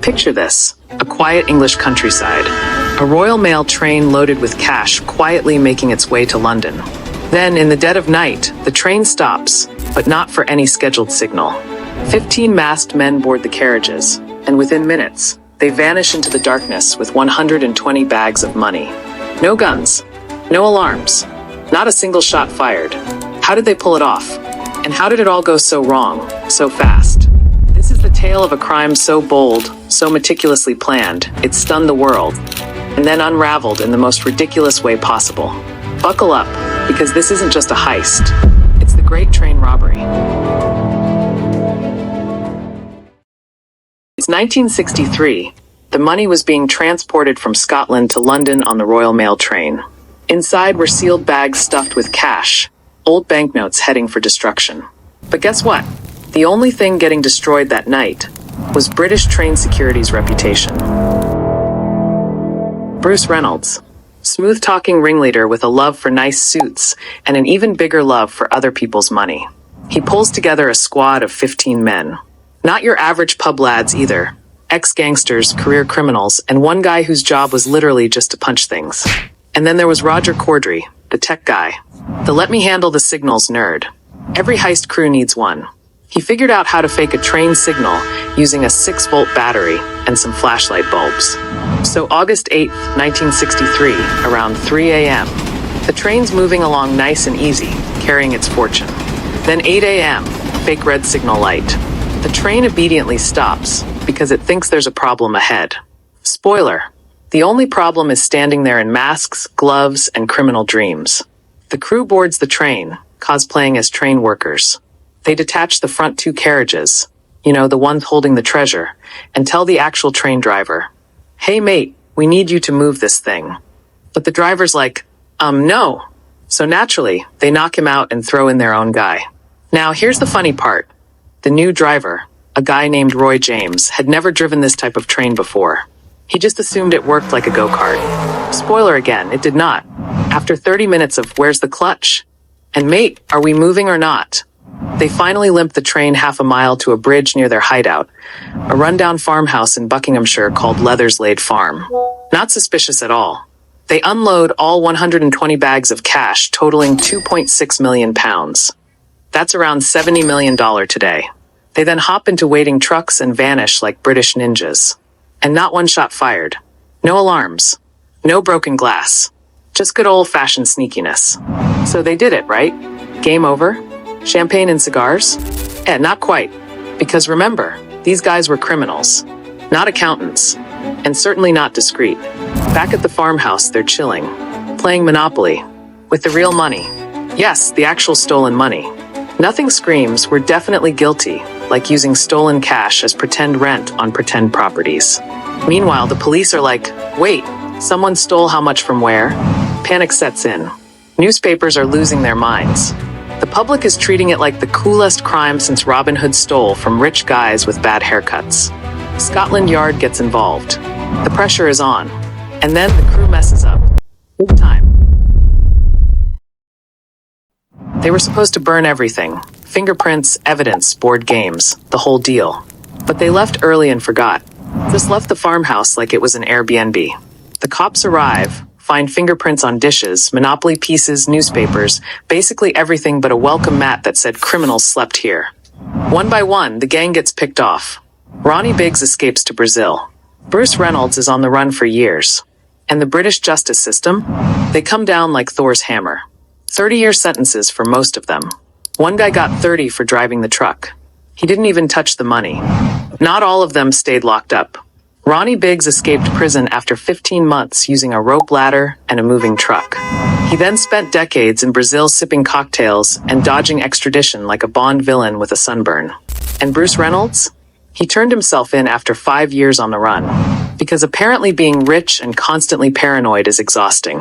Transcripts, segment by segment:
Picture this, a quiet English countryside. A Royal Mail train loaded with cash quietly making its way to London. Then, in the dead of night, the train stops, but not for any scheduled signal. 15 masked men board the carriages, and within minutes, they vanish into the darkness with 120 bags of money. No guns, no alarms, not a single shot fired. How did they pull it off? And how did it all go so wrong, so fast? This is the tale of a crime so bold, so meticulously planned, it stunned the world, and then unraveled in the most ridiculous way possible. Buckle up, because this isn't just a heist. It's the Great Train Robbery. It's 1963. The money was being transported from Scotland to London on the Royal Mail train. Inside were sealed bags stuffed with cash, old banknotes heading for destruction. But guess what? The only thing getting destroyed that night was British train security's reputation. Bruce Reynolds, smooth-talking ringleader with a love for nice suits and an even bigger love for other people's money. He pulls together a squad of 15 men. Not your average pub lads either. Ex-gangsters, career criminals, and one guy whose job was literally just to punch things. And then there was Roger Corddry, the tech guy. The let-me-handle-the-signals nerd. Every heist crew needs one. He figured out how to fake a train signal using a 6-volt battery and some flashlight bulbs. So August 8th, 1963, around 3 a.m., the train's moving along nice and easy, carrying its fortune. Then 8 a.m., fake red signal light. The train obediently stops because it thinks there's a problem ahead. Spoiler, the only problem is standing there in masks, gloves, and criminal dreams. The crew boards the train, cosplaying as train workers. They detach the front 2 carriages, the ones holding the treasure, and tell the actual train driver, "Hey mate, we need you to move this thing." But the driver's like, no. So naturally, they knock him out and throw in their own guy. Now, here's the funny part. The new driver, a guy named Roy James, had never driven this type of train before. He just assumed it worked like a go-kart. Spoiler again, it did not. After 30 minutes of "Where's the clutch?" and "Mate, are we moving or not?" they finally limped the train half a mile to a bridge near their hideout, a rundown farmhouse in Buckinghamshire called Leatherslade Farm. Not suspicious at all. They unload all 120 bags of cash totaling £2.6 million. That's around $70 million today. They then hop into waiting trucks and vanish like British ninjas. And not one shot fired. No alarms. No broken glass. Just good old-fashioned sneakiness. So they did it, right? Game over? Champagne and cigars? Not quite. Because remember, these guys were criminals. Not accountants. And certainly not discreet. Back at the farmhouse, they're chilling. Playing Monopoly. With the real money. Yes, the actual stolen money. Nothing screams we're definitely guilty, like using stolen cash as pretend rent on pretend properties. Meanwhile, the police are like, wait, someone stole how much from where? Panic sets in. Newspapers are losing their minds. The public is treating it like the coolest crime since Robin Hood stole from rich guys with bad haircuts. Scotland Yard gets involved. The pressure is on. And then the crew messes up. Big time. They were supposed to burn everything. Fingerprints, evidence, board games, the whole deal. But they left early and forgot. Just left the farmhouse like it was an Airbnb. The cops arrive, find fingerprints on dishes, Monopoly pieces, newspapers, basically everything but a welcome mat that said criminals slept here. One by one, the gang gets picked off. Ronnie Biggs escapes to Brazil. Bruce Reynolds is on the run for years. And the British justice system? They come down like Thor's hammer. 30-year sentences for most of them. One guy got 30 for driving the truck. He didn't even touch the money. Not all of them stayed locked up. Ronnie Biggs escaped prison after 15 months using a rope ladder and a moving truck. He then spent decades in Brazil sipping cocktails and dodging extradition like a Bond villain with a sunburn. And Bruce Reynolds? He turned himself in after 5 years on the run. Because apparently being rich and constantly paranoid is exhausting.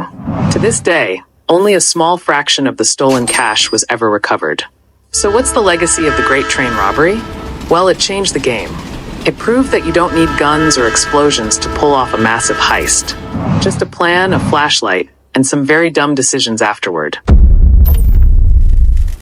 To this day, only a small fraction of the stolen cash was ever recovered. So what's the legacy of the Great Train Robbery? Well, it changed the game. It proved that you don't need guns or explosions to pull off a massive heist. Just a plan, a flashlight, and some very dumb decisions afterward.